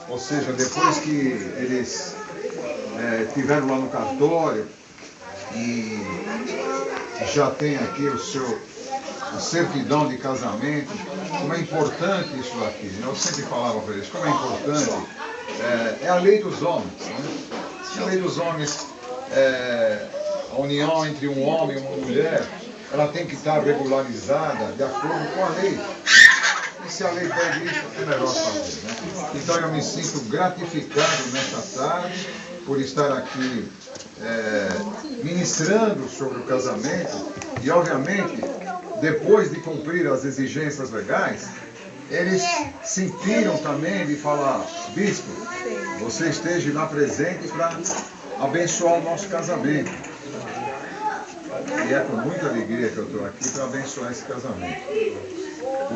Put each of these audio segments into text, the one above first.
ou seja, depois que eles estiveram lá no cartório e já tem aqui a certidão de casamento, como é importante isso aqui. Eu sempre falava para eles, como é importante, é a lei dos homens. Né? A lei dos homens, a união entre um homem e uma mulher, ela tem que estar regularizada de acordo com a lei. E se a lei pede isso, é melhor fazer. Né? Então eu me sinto gratificado nesta tarde por estar aqui ministrando sobre o casamento e, obviamente, depois de cumprir as exigências legais, eles sentiram também de falar, bispo, você esteja lá presente para abençoar o nosso casamento. E é com muita alegria que eu estou aqui para abençoar esse casamento.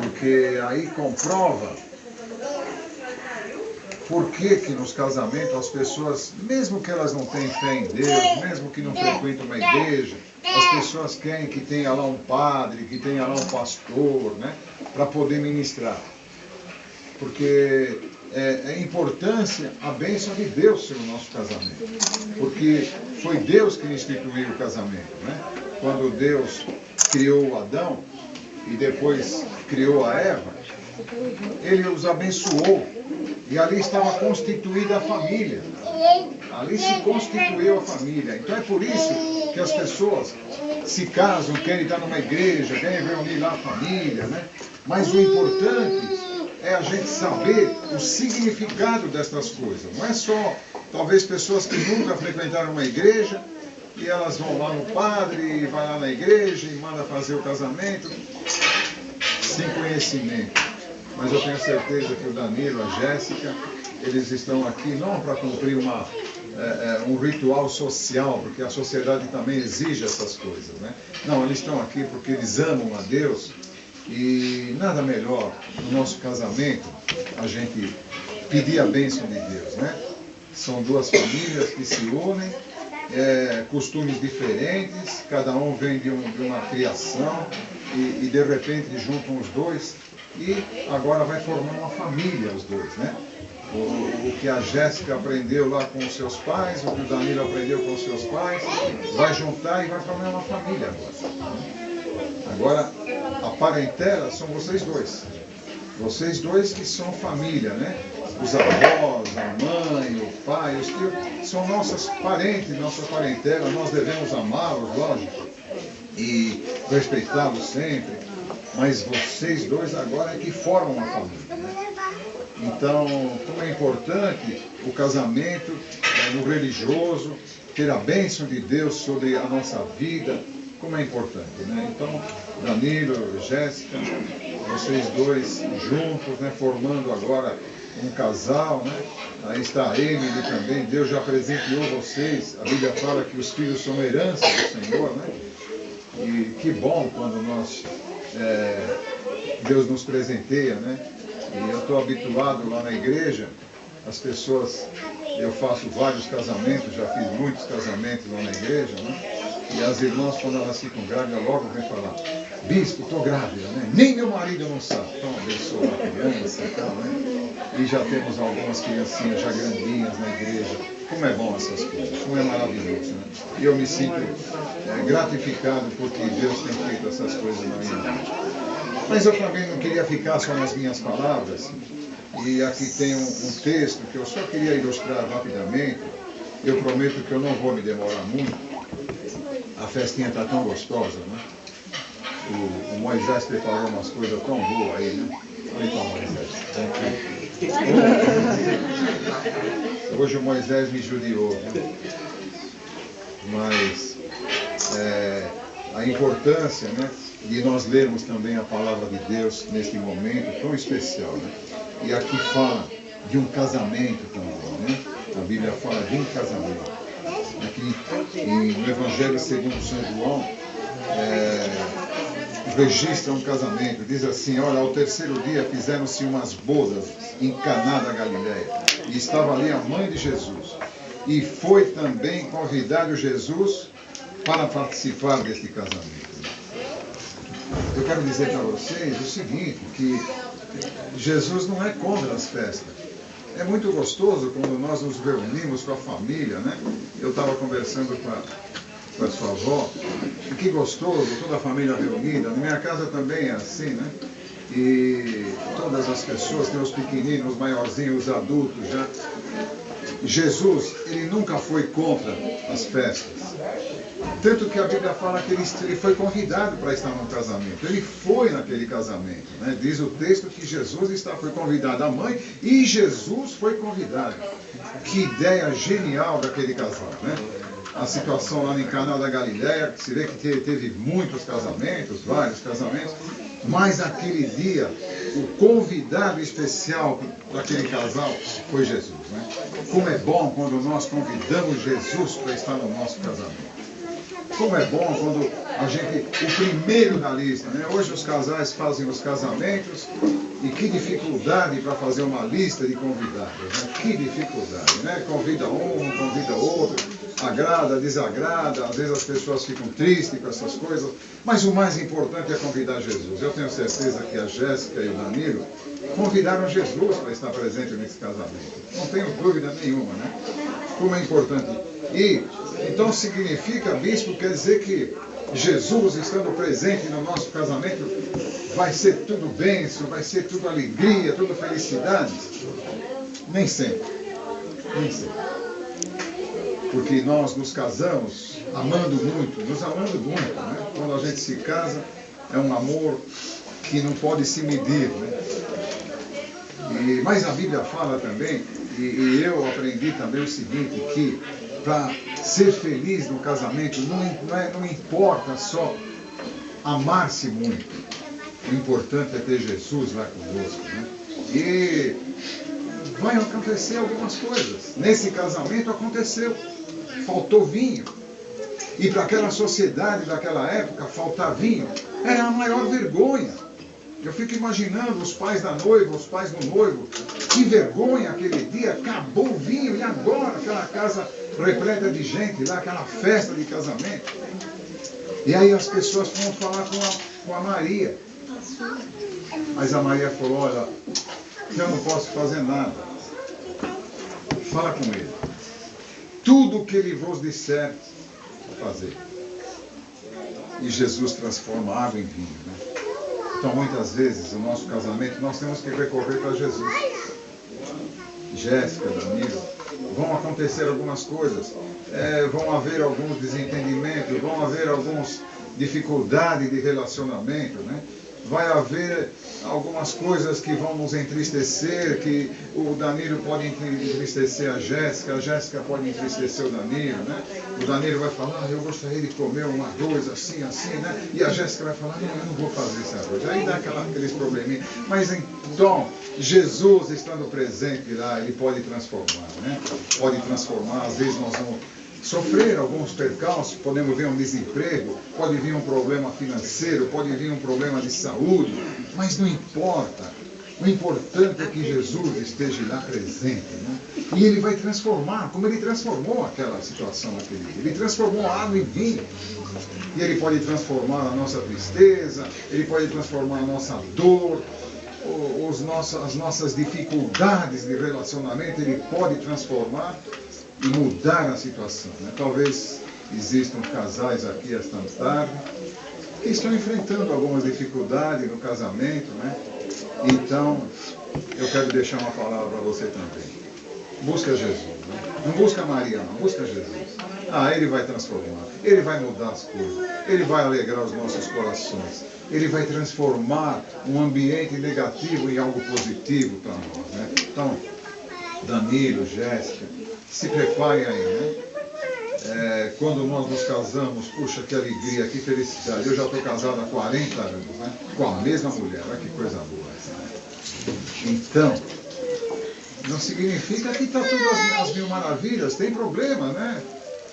Porque aí comprova por que nos casamentos as pessoas, mesmo que elas não tenham fé em Deus, mesmo que não frequentem uma igreja, as pessoas querem que tenha lá um padre, que tenha lá um pastor, né, para poder ministrar. Porque é importância, a bênção de Deus ser o nosso casamento. Porque foi Deus que instituiu o casamento, né? Quando Deus criou Adão e depois criou a Eva, Ele os abençoou e ali estava constituída a família. Ali se constituiu a família. Então é por isso que as pessoas se casam, querem estar numa igreja, querem reunir lá a família, né? Mas o importante é a gente saber o significado destas coisas. Não é só, talvez, pessoas que nunca frequentaram uma igreja e elas vão lá no padre e vai lá na igreja e manda fazer o casamento sem conhecimento. Mas eu tenho certeza que o Danilo, a Jéssica, eles estão aqui não para cumprir um ritual social, porque a sociedade também exige essas coisas, né? Não, eles estão aqui porque eles amam a Deus e nada melhor no nosso casamento a gente pedir a bênção de Deus, né? São duas famílias que se unem, costumes diferentes, cada um vem de uma criação e de repente juntam os dois e agora vai formar uma família os dois, né? O que a Jéssica aprendeu lá com os seus pais, o que o Danilo aprendeu com os seus pais, vai juntar e vai formar uma família agora. Agora, a parentela são vocês dois. Vocês dois que são família, né? Os avós, a mãe, o pai, os tios, são nossos parentes, nossa parentela, nós devemos amá-los, lógico, e respeitá-los sempre. Mas vocês dois agora é que formam uma família, né? Então, como é importante o casamento no religioso, ter a bênção de Deus sobre a nossa vida, como é importante, né? Então, Danilo, Jéssica, vocês dois juntos, né, formando agora um casal, né? Aí está a Emily também, Deus já presenteou vocês, a Bíblia fala que os filhos são herança do Senhor, né? E que bom quando Deus nos presenteia, né? E eu estou habituado lá na igreja, as pessoas, eu faço vários casamentos, já fiz muitos casamentos lá na igreja, né? E as irmãs, quando elas ficam grávidas, logo vem falar, bispo, estou grávida, né? Nem meu marido não sabe. Então abençoa a criança e tal, né? E já temos algumas criancinhas já grandinhas na igreja. Como é bom essas coisas, como é maravilhoso, né? E eu me sinto gratificado porque Deus tem feito essas coisas na minha vida. Mas eu também não queria ficar só nas minhas palavras. E aqui tem um texto que eu só queria ilustrar rapidamente. Eu prometo que eu não vou me demorar muito. A festinha está tão gostosa, né? O Moisés preparou umas coisas tão boas aí, né? Olha então, Moisés. Hoje o Moisés me judiou, né? Mas a importância, né, de nós lermos também a palavra de Deus neste momento tão especial, né? E aqui fala de um casamento também, né? A Bíblia fala de um casamento. Aqui no Evangelho segundo São João, registra um casamento, diz assim, olha, ao terceiro dia fizeram-se umas bodas em Caná da Galileia, e estava ali a mãe de Jesus, e foi também convidado Jesus para participar deste casamento. Eu quero dizer para vocês o seguinte, que Jesus não é contra as festas. é muito gostoso quando nós nos reunimos com a família, né? Eu estava conversando com a sua avó, e que gostoso, toda a família reunida. Na minha casa também é assim, né? E todas as pessoas, tem os pequeninos, os maiorzinhos, os adultos já. Jesus, ele nunca foi contra as festas. Tanto que a Bíblia fala que ele foi convidado para estar num casamento. Ele foi naquele casamento, né? Diz o texto que Jesus foi convidado, a mãe, e Jesus foi convidado. Que ideia genial daquele casal, né? A situação lá em Caná da Galileia, que se vê que teve muitos casamentos, vários casamentos, mas aquele dia, o convidado especial daquele casal foi Jesus, né? Como é bom quando nós convidamos Jesus para estar no nosso casamento. Como é bom quando a gente, o primeiro da lista, né? Hoje os casais fazem os casamentos e que dificuldade para fazer uma lista de convidados, né? Que dificuldade, né? Convida um, convida outro, agrada, desagrada, às vezes as pessoas ficam tristes com essas coisas, mas o mais importante é convidar Jesus. Eu tenho certeza que a Jéssica e o Danilo convidaram Jesus para estar presente nesse casamento. Não tenho dúvida nenhuma, né? Como é importante. E, então significa, bispo, quer dizer que Jesus estando presente no nosso casamento, vai ser tudo bênção, vai ser tudo alegria, tudo felicidade? Nem sempre. Nem sempre. Porque nós nos casamos amando muito, nos amando muito, né? Quando a gente se casa, é um amor que não pode se medir, né? Mas a Bíblia fala também, e eu aprendi também o seguinte, que para ser feliz no casamento não importa só amar-se muito. O importante é ter Jesus lá conosco, né? E vai acontecer algumas coisas. Nesse casamento aconteceu. Faltou vinho. E para aquela sociedade daquela época, faltar vinho era a maior vergonha. Eu fico imaginando os pais da noiva, os pais do noivo. Que vergonha aquele dia, acabou o vinho, e agora aquela casa repleta de gente lá, aquela festa de casamento. E aí as pessoas foram falar com a Maria. Mas a Maria falou, olha, eu não posso fazer nada. Fala com ele. Tudo o que ele vos disser, fazer. E Jesus transforma água em vinho, né? Então, muitas vezes, o nosso casamento, nós temos que recorrer para Jesus. Jéssica, Danilo, vão acontecer algumas coisas, vão haver alguns desentendimentos, vão haver algumas dificuldades de relacionamento, né? Vai haver algumas coisas que vão nos entristecer, que o Danilo pode entristecer a Jéssica pode entristecer o Danilo, né? O Danilo vai falar, eu gostaria de comer um arroz assim, né? E a Jéssica vai falar, não, eu não vou fazer esse arroz. Aí dá aqueles probleminhas. Mas então, Jesus estando presente lá, ele pode transformar, né? Pode transformar, às vezes nós vamos sofrer alguns percalços, podemos ver um desemprego, pode vir um problema financeiro, pode vir um problema de saúde, mas não importa. O importante é que Jesus esteja lá presente, né? E ele vai transformar, como ele transformou aquela situação naquele dia. Ele transformou a água em vinho. E ele pode transformar a nossa tristeza, ele pode transformar a nossa dor, as nossas dificuldades de relacionamento, ele pode transformar e mudar a situação, né? Talvez existam casais aqui esta tarde que estão enfrentando algumas dificuldades no casamento, né? Então, eu quero deixar uma palavra para você também. Busca Jesus, né? Não busca Maria, não, busca Jesus. Ele vai transformar, ele vai mudar as coisas, ele vai alegrar os nossos corações, ele vai transformar um ambiente negativo em algo positivo para nós, né? Então, Danilo, Jéssica, se preparem aí, né? Quando nós nos casamos, puxa, que alegria, que felicidade. Eu já estou casado há 40 anos, né? Com a mesma mulher, olha que coisa boa essa, né? Então, não significa que está tudo às mil maravilhas, tem problema, né?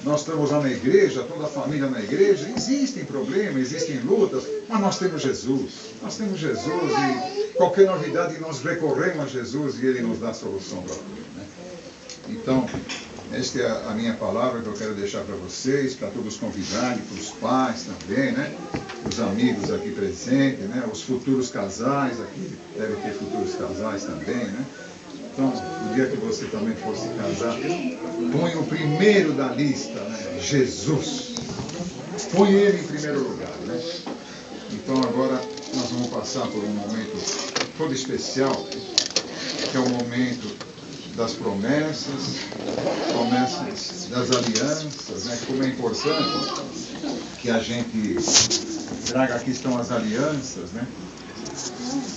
Nós estamos lá na igreja, toda a família na igreja, existem problemas, existem lutas, mas nós temos Jesus. Nós temos Jesus e qualquer novidade nós recorremos a Jesus e Ele nos dá a solução para tudo, né? Então, esta é a minha palavra que eu quero deixar para vocês, para todos convidarem, para os pais também, né? Os amigos aqui presentes, né? Os futuros casais aqui, deve ter futuros casais também, né? Então, o dia que você também for se casar, põe o primeiro da lista, né? Jesus. Põe ele em primeiro lugar, né? Então agora nós vamos passar por um momento todo especial, que é o momento das promessas das alianças, né? Como é importante que a gente traga, aqui estão as alianças, né?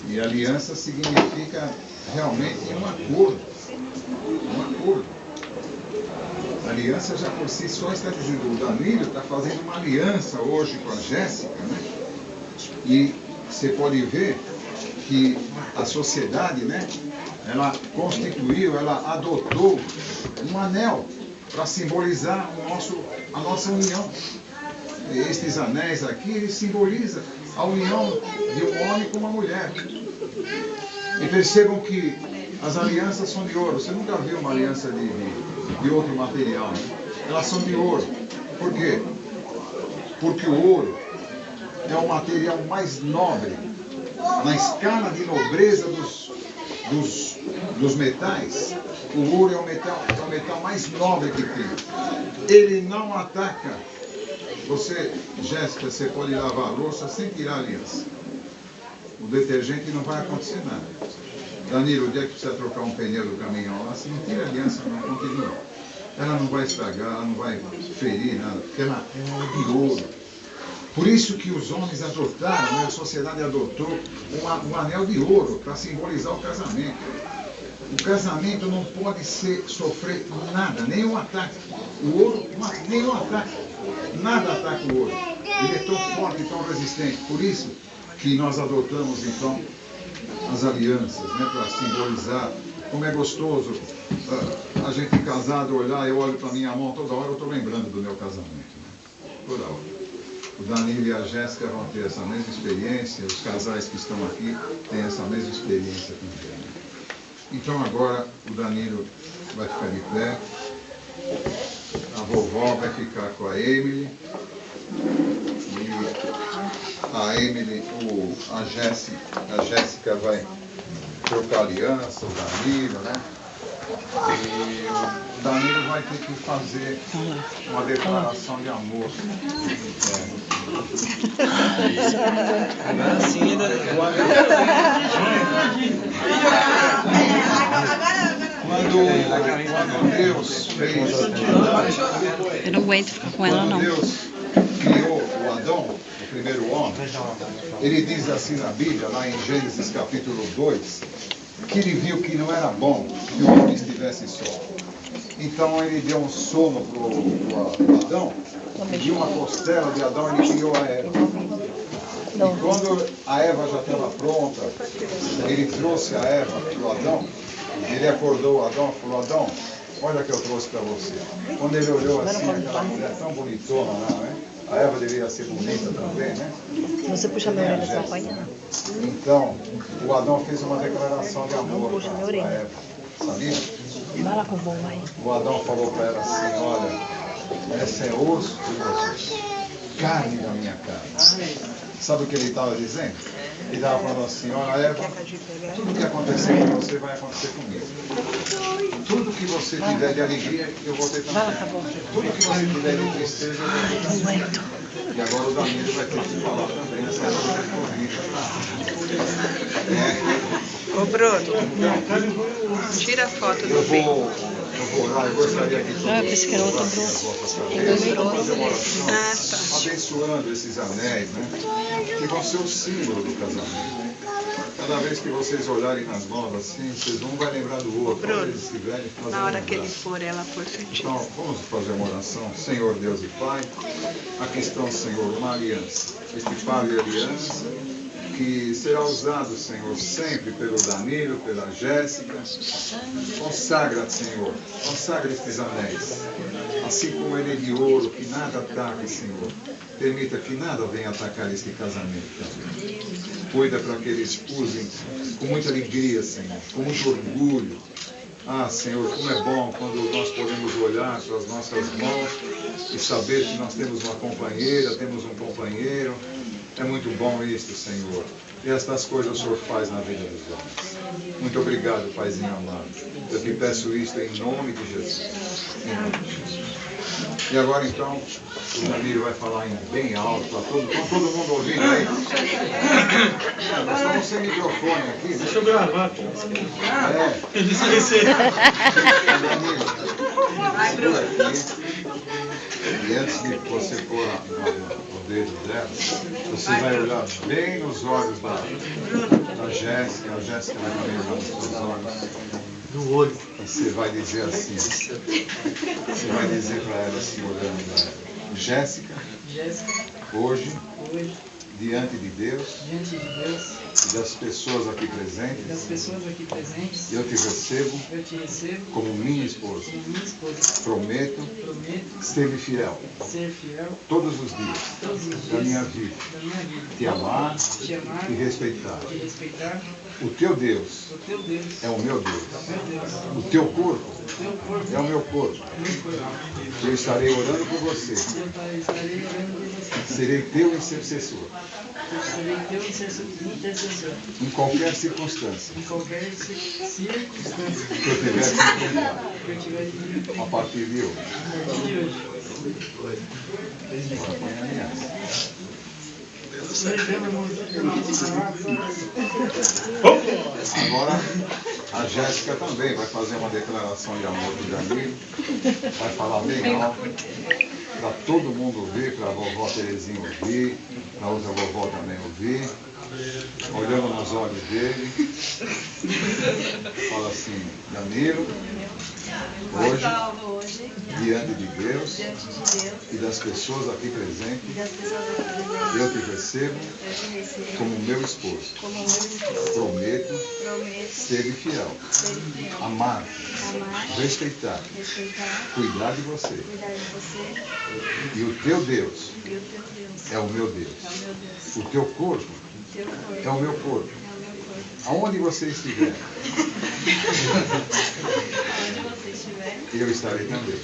E aliança significa realmente um acordo. Um acordo. A aliança já por si só está dizendo, o Danilo está fazendo uma aliança hoje com a Jéssica, né? E você pode ver que a sociedade, né? Ela constituiu, ela adotou um anel para simbolizar a nossa união. E estes anéis aqui, eles simbolizam a união de um homem com uma mulher. E percebam que as alianças são de ouro. Você nunca viu uma aliança de outro material, né? Elas são de ouro. Por quê? Porque o ouro é o material mais nobre na escala de nobreza dos metais. O ouro é o metal mais nobre que tem. Ele não ataca. Você, Jéssica, você pode lavar a louça sem tirar a aliança. O detergente não vai acontecer nada. Danilo, o dia que precisa trocar um pneu do caminhão lá, se não tira a aliança, não continua. Ela não vai estragar, ela não vai ferir nada, porque ela é de ouro. Por isso que os homens adotaram, né, a sociedade adotou um anel de ouro para simbolizar o casamento. O casamento não pode sofrer nada, nenhum ataque. O ouro, nenhum ataque. Nada ataca o ouro. Ele é tão forte, tão resistente. Por isso que nós adotamos, então, as alianças, né, para simbolizar como é gostoso a gente casado olhar. Eu olho para minha mão toda hora, eu estou lembrando do meu casamento. Né? Toda hora. O Danilo e a Jéssica vão ter essa mesma experiência, os casais que estão aqui têm essa mesma experiência também. Então agora o Danilo vai ficar de pé, a vovó vai ficar com a Emily, e a Jéssica vai trocar aliança, o Danilo, né? E o Danilo vai ter que fazer uma declaração de amor. Quando Deus fez, eu não aguento ficar com ela, não. Quando Deus criou o Adão, o primeiro homem, ele diz assim na Bíblia, lá em Gênesis capítulo 2, que ele viu que não era bom que o homem estivesse só. Então ele deu um sono para o Adão, e de uma costela de Adão ele criou a Eva. E quando a Eva já estava pronta, ele trouxe a Eva para o Adão, ele acordou o Adão e falou, Adão, olha que eu trouxe para você. Quando ele olhou assim, aquela mulher tão bonitona lá, né? A Eva deveria ser bonita também, né? Você puxa minha orelha, você vai apanhar. Então, o Adão fez uma declaração de amor para Eva, sabia? Vai lá com o bom, vai. O Adão falou para ela assim, olha, essa é osso de você, carne da minha carne. Sabe o que ele estava dizendo? Ele estava falando assim, olha Eva, tudo que acontecer com você vai acontecer comigo. Tudo que você tiver de alegria, eu vou ter também. Tudo que você tiver de tristeza, eu vou ter também. E agora o Danilo vai ter que falar também essa corrida. Ô Bruno, tira a foto do Eu vou lá, eu gostaria que Ah, eu pensei que era outro abençoando esses anéis, né? Que vão ser o símbolo do casamento. Cada vez que vocês olharem nas mãos assim, vocês um vai lembrar do outro. Bruno, eles estiverem fazendo na hora que ele lembrança. for, ela for sentir. Então, vamos fazer uma oração. Senhor Deus e Pai, aqui estão, Senhor, uma aliança. Este par de aliança que será usado, Senhor, sempre pelo Danilo, pela Jéssica. Consagra, Senhor, consagra estes anéis. Assim como ele é de ouro, que nada ataque, Senhor. Permita que nada venha atacar este casamento também. Cuida para que eles usem com muita alegria, Senhor, com muito orgulho. Ah, Senhor, como é bom quando nós podemos olhar para as nossas mãos e saber que nós temos uma companheira, temos um companheiro. É muito bom isso, Senhor. E estas coisas o Senhor faz na vida dos homens. Muito obrigado, Paizinho amado. Eu te peço isto em nome de Jesus. Em nome de Jesus. E agora então, o Danilo vai falar bem alto para todo mundo ouvindo aí. Nós estamos sem microfone aqui. Deixa eu gravar. Eu esqueci. Danilo, segura aqui. E antes de você pôr o dedo dela, você vai olhar bem nos olhos da Jéssica. A Jéssica vai também olhar nos seus olhos. Do olho. Você vai dizer assim. Você vai dizer para ela assim, olhando para ela. Jéssica, hoje, diante de Deus e das pessoas aqui presentes, eu te recebo como minha esposa. Prometo ser-lhe fiel todos os dias da minha vida, te amar e respeitar. O teu Deus é o meu Deus. O teu corpo é o meu corpo. Eu estarei orando por você. Serei teu intercessor. Em qualquer circunstância que eu tiver que enfrentar. A partir de hoje. Agora põe a aliança. Agora a Jéssica também vai fazer uma declaração de amor do Danilo. Vai falar bem alto para todo mundo ouvir, para a vovó Terezinha ouvir, para a outra vovó também ouvir, olhando nos olhos dele. Fala assim: Danilo, hoje, diante de Deus e das pessoas aqui presentes, eu te recebo como meu esposo. Prometo ser fiel, amar, respeitar, cuidar de você. E o teu Deus é o meu Deus. O teu corpo é o meu corpo. Aonde você estiver, eu estarei também.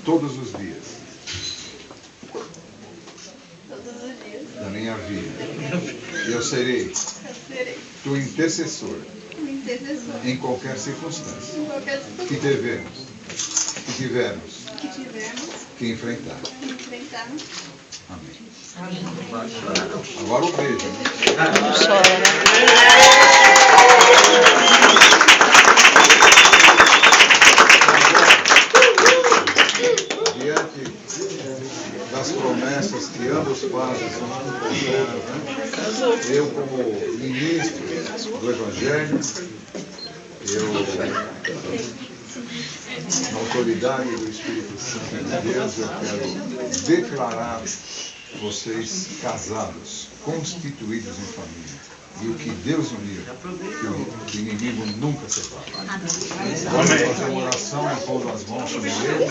Todos os dias da minha vida. Eu serei teu intercessor em qualquer circunstância que tivermos que enfrentar. Amém. Agora o beijo. Não chora. Diante das promessas que ambos fazem, eu como ministro do Evangelho, na autoridade do Espírito Santo de Deus, eu quero declarar vocês casados, constituídos em família. E o que Deus uniu, que o inimigo nunca separa. Vamos fazer uma oração e pôr as mãos sobre ele.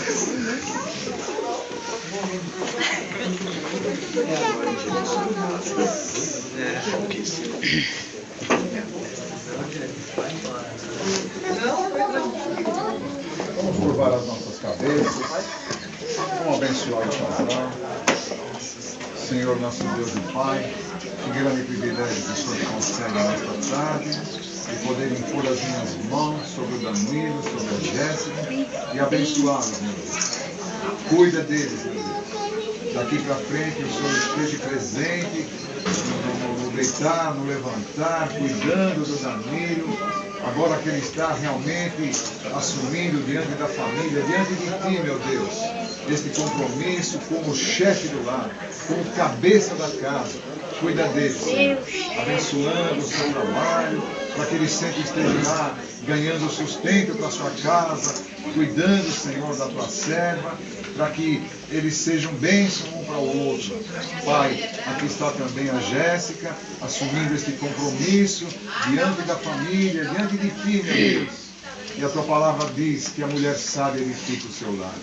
Vamos curvar as nossas cabeças. Vamos abençoar o casal. Senhor, nosso Deus e Pai, que grande privilégio que o Senhor concede nesta tarde, de poder impor as minhas mãos sobre o Danilo, sobre a Jéssica e abençoá-los, meu Deus. Cuida deles, meu Deus. Daqui para frente o Senhor esteja presente no deitar, no levantar, cuidando do Danilo. Agora que ele está realmente assumindo diante da família, diante de ti, meu Deus, este compromisso como chefe do lar, como cabeça da casa. Cuida dele, Senhor, abençoando o seu trabalho, para que ele sempre esteja lá, ganhando sustento para a sua casa, cuidando, Senhor, da tua serva, para que eles sejam bênção um para o outro. Pai, aqui está também a Jéssica, assumindo este compromisso diante da família, diante de ti, meu Deus. E a tua palavra diz que a mulher sábia edifica o seu lar.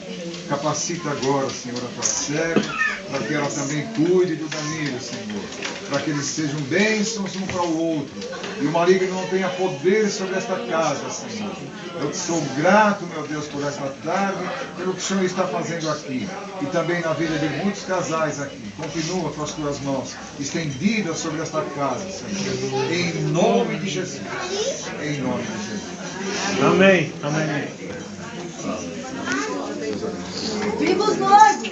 Capacita agora, Senhor, a tua serva, para que ela também cuide do Danilo, Senhor, para que eles sejam bênçãos um para o outro, e o maligno não tenha poder sobre esta casa, Senhor. Eu te sou grato, meu Deus, por esta tarde, pelo que o Senhor está fazendo aqui, e também na vida de muitos casais aqui. Continua com as tuas mãos estendidas sobre esta casa, Senhor, em nome de Jesus, em nome de Jesus. Amém. Amém. Viva os noivos!